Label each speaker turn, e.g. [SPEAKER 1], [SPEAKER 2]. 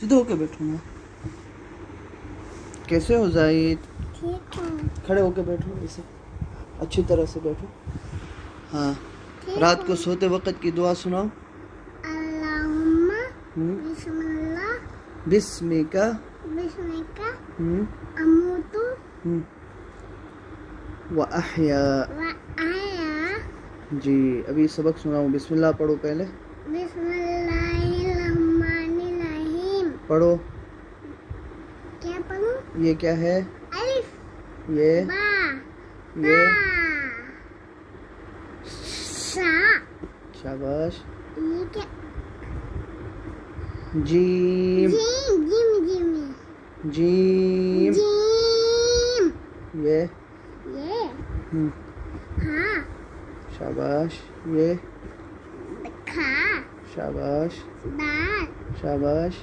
[SPEAKER 1] सीधे होके बैठूंगा। कैसे हो जाहिद?
[SPEAKER 2] ठीक हूँ।
[SPEAKER 1] खड़े होके बैठो, ऐसे अच्छी तरह से बैठो। हाँ,
[SPEAKER 2] ठीक
[SPEAKER 1] रात
[SPEAKER 2] हूँ।
[SPEAKER 1] को सोते वक्त की दुआ सुनाओ।
[SPEAKER 2] अल्लाहुम्मा बिस्मिल्लाह
[SPEAKER 1] बिस्मिका
[SPEAKER 2] बिस्मिका
[SPEAKER 1] हम्म,
[SPEAKER 2] अमूतु
[SPEAKER 1] व अहया।
[SPEAKER 2] व अहया।
[SPEAKER 1] जी, अभी सबक सुनाओ। बिस्मिल्लाह पढ़ो पहले।
[SPEAKER 2] बिस्मिल्लाहिर्रहमानिर्रहीम।
[SPEAKER 1] पढ़ो।
[SPEAKER 2] क्या पढ़ूं?
[SPEAKER 1] ये क्या है?
[SPEAKER 2] अलिफ
[SPEAKER 1] ये
[SPEAKER 2] बा
[SPEAKER 1] ये
[SPEAKER 2] ता शा।
[SPEAKER 1] शाबाश।
[SPEAKER 2] ये क्या?
[SPEAKER 1] Gym
[SPEAKER 2] gym gym gym
[SPEAKER 1] gym
[SPEAKER 2] gym.
[SPEAKER 1] ये
[SPEAKER 2] ये
[SPEAKER 1] हम्म,
[SPEAKER 2] हाँ
[SPEAKER 1] शाबाश। ये
[SPEAKER 2] खा
[SPEAKER 1] शाबाश
[SPEAKER 2] दाल
[SPEAKER 1] शाबाश।